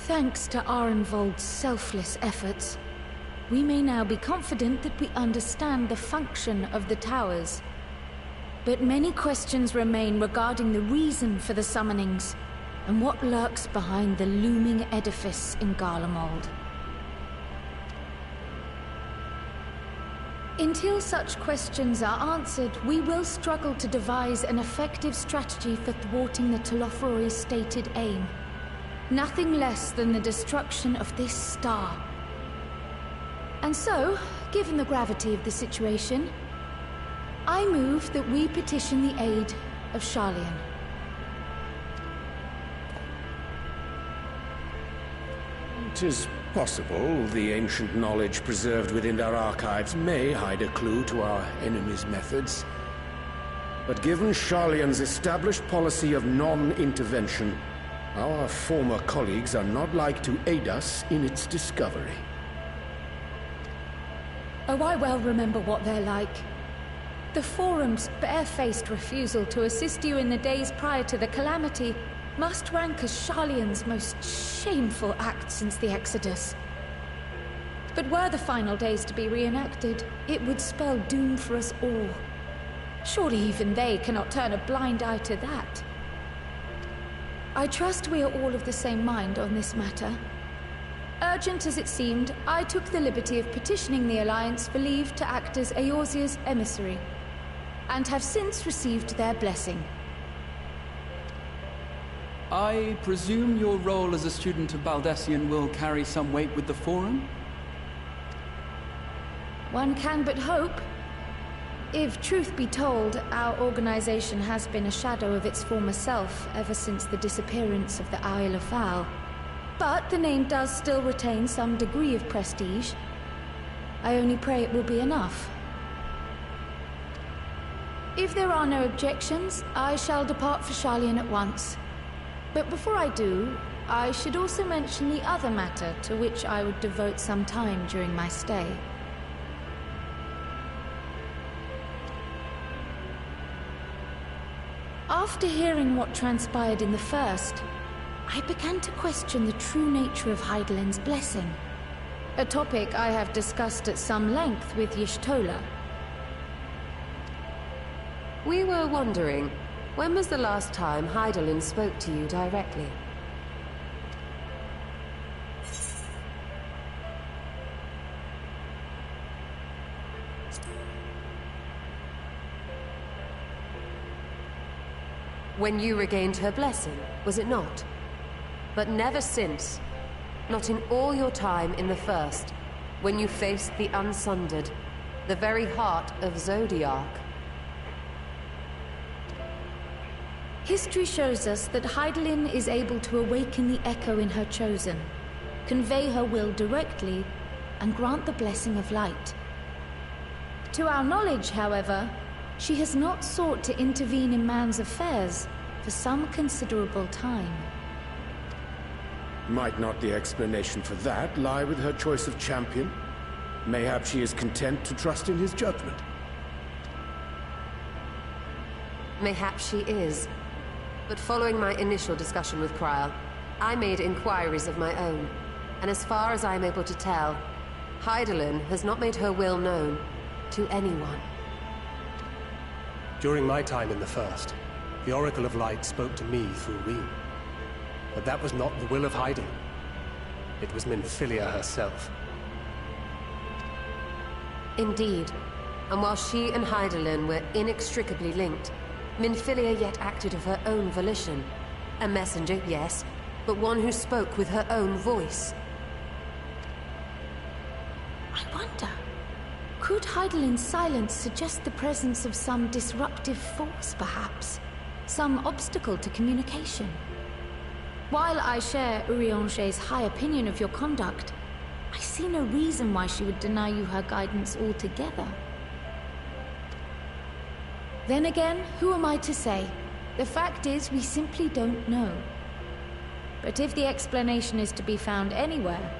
Thanks to Arenvold's selfless efforts, we may now be confident that we understand the function of the towers. But many questions remain regarding the reason for the summonings, and what lurks behind the looming edifice in Garlemald. Until such questions are answered, we will struggle to devise an effective strategy for thwarting the Telophoroi's stated aim. Nothing less than the destruction of this star. And so, given the gravity of the situation, I move that we petition the aid of Sharlayan. It is possible the ancient knowledge preserved within our archives may hide a clue to our enemy's methods. But given Sharlayan's established policy of non-intervention, our former colleagues are not like to aid us in its discovery. Oh, I well remember what they're like. The Forum's barefaced refusal to assist you in the days prior to the calamity must rank as Sharlayan's most shameful act since the Exodus. But were the final days to be reenacted, it would spell doom for us all. Surely even they cannot turn a blind eye to that. I trust we are all of the same mind on this matter. Urgent as it seemed, I took the liberty of petitioning the Alliance for leave to act as Eorzea's emissary, and have since received their blessing. I presume your role as a student of Baldesion will carry some weight with the Forum? One can but hope. If truth be told, our organization has been a shadow of its former self ever since the disappearance of the Isle of Val. But the name does still retain some degree of prestige. I only pray it will be enough. If there are no objections, I shall depart for Sharlayan at once. But before I do, I should also mention the other matter to which I would devote some time during my stay. After hearing what transpired in the first, I began to question the true nature of Hydaelyn's blessing, a topic I have discussed at some length with Y'shtola. We were wondering, when was the last time Hydaelyn spoke to you directly? When you regained her blessing, was it not? But never since. Not in all your time in the first, when you faced the Unsundered, the very heart of Zodiark. History shows us that Hydaelyn is able to awaken the echo in her chosen, convey her will directly, and grant the blessing of light. To our knowledge, however, she has not sought to intervene in man's affairs for some considerable time. Might not the explanation for that lie with her choice of champion? Mayhap she is content to trust in his judgment. Mayhap she is. But following my initial discussion with Kryl, I made inquiries of my own. And as far as I am able to tell, Hydaelyn has not made her will known to anyone. During my time in the First, the Oracle of Light spoke to me through Reem. But that was not the will of Hydaelyn. It was Minfilia herself. Indeed. And while she and Hydaelyn were inextricably linked, Minfilia yet acted of her own volition. A messenger, yes, but one who spoke with her own voice. I wonder, could Hydaelyn's silence suggest the presence of some disruptive force, perhaps? Some obstacle to communication? While I share Urianger's high opinion of your conduct, I see no reason why she would deny you her guidance altogether. Then again, who am I to say? The fact is, we simply don't know. But if the explanation is to be found anywhere,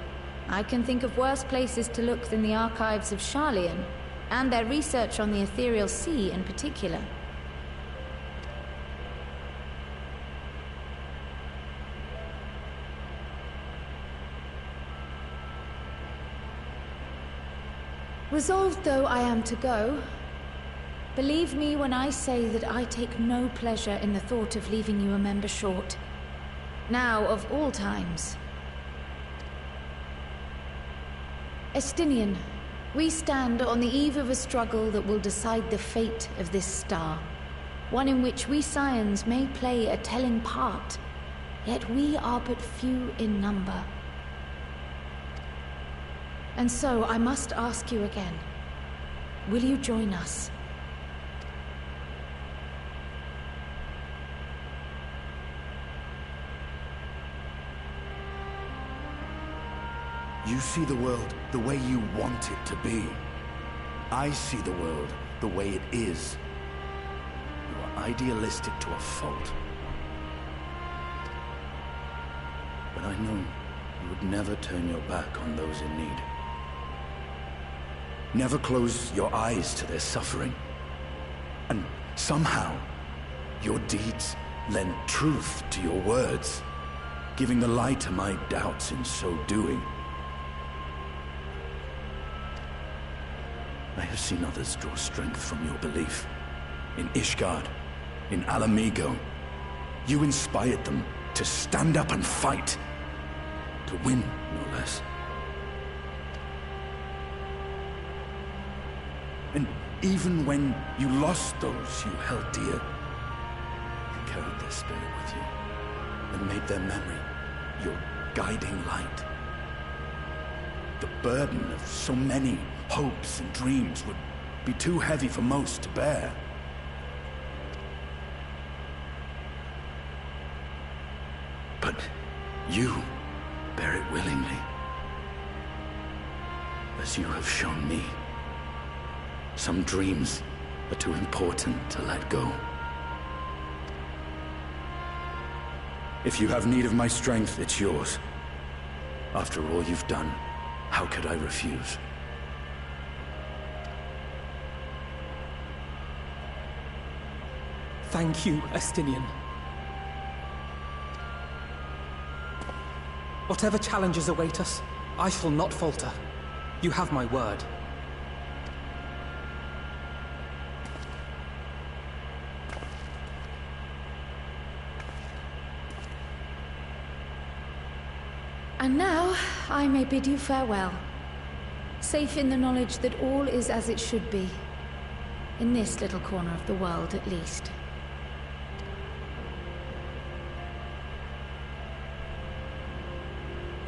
I can think of worse places to look than the archives of Sharlayan, and their research on the Ethereal Sea in particular. Resolved though I am to go, believe me when I say that I take no pleasure in the thought of leaving you a member short. Now, of all times. Estinian, we stand on the eve of a struggle that will decide the fate of this star. One in which we Scions may play a telling part, yet we are but few in number. And so I must ask you again, will you join us? You see the world the way you want it to be. I see the world the way it is. You are idealistic to a fault. But I know you would never turn your back on those in need. Never close your eyes to their suffering. And somehow, your deeds lend truth to your words, giving the lie to my doubts in so doing. I have seen others draw strength from your belief. In Ishgard, in Alamigo, you inspired them to stand up and fight. To win, no less. And even when you lost those you held dear, you carried their spirit with you and made their memory your guiding light. The burden of so many hopes and dreams would be too heavy for most to bear. But you bear it willingly, as you have shown me. Some dreams are too important to let go. If you have need of my strength, it's yours. After all you've done, how could I refuse? Thank you, Estinian. Whatever challenges await us, I shall not falter. You have my word. And now, I may bid you farewell. Safe in the knowledge that all is as it should be. In this little corner of the world, at least.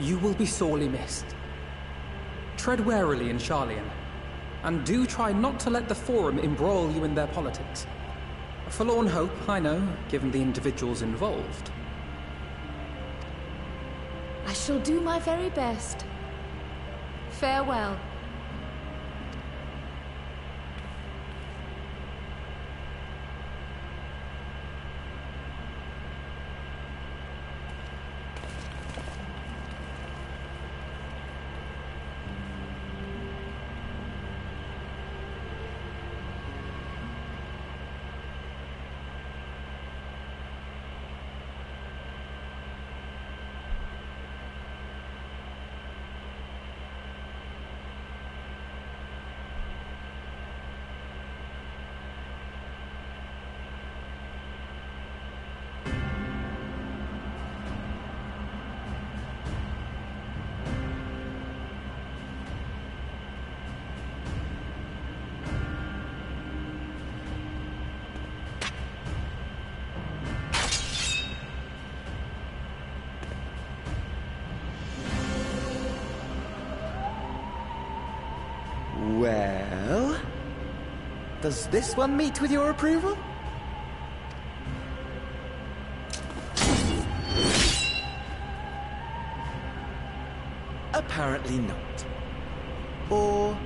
You will be sorely missed. Tread warily in Sharlayan, and do try not to let the Forum embroil you in their politics. A forlorn hope, I know, given the individuals involved. I shall do my very best. Farewell. Well, does this one meet with your approval? Apparently not. Or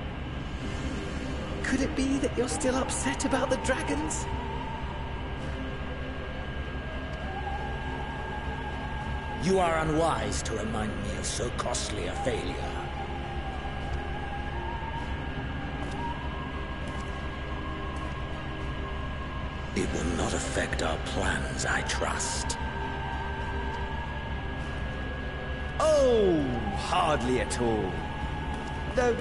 could it be that you're still upset about the dragons? You are unwise to remind me of so costly a failure. It will not affect our plans, I trust. Oh, hardly at all. Though,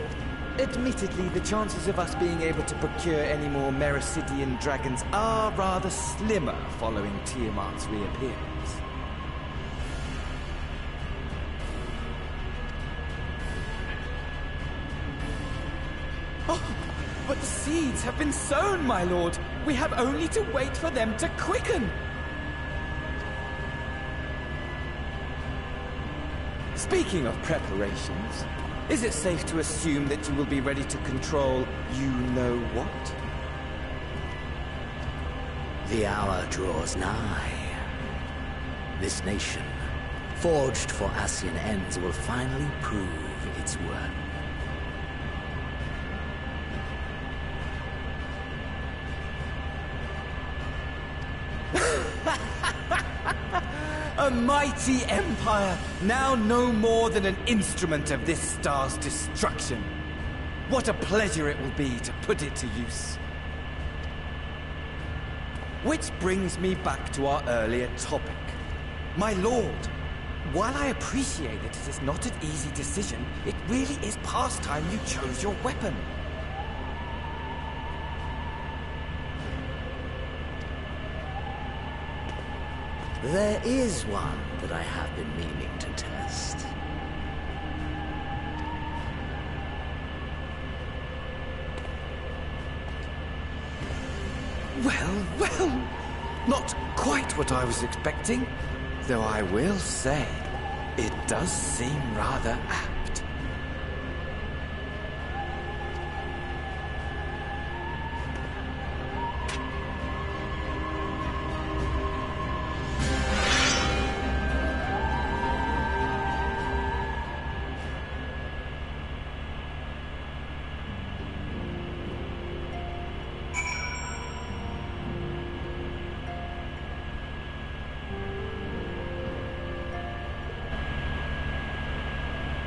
Admittedly, the chances of us being able to procure any more Mericidian dragons are rather slimmer following Tiamat's reappearance. Oh, but the seeds have been sown, my lord. We have only to wait for them to quicken. Speaking of preparations, is it safe to assume that you will be ready to control you-know-what? The hour draws nigh. This nation, forged for Ascian ends, will finally prove its worth. A mighty empire, now no more than an instrument of this star's destruction. What a pleasure it will be to put it to use. Which brings me back to our earlier topic. My lord, while I appreciate that it is not an easy decision, it really is past time you chose your weapon. There is one that I have been meaning to test. Well, well, not quite what I was expecting, though I will say, it does seem rather apt.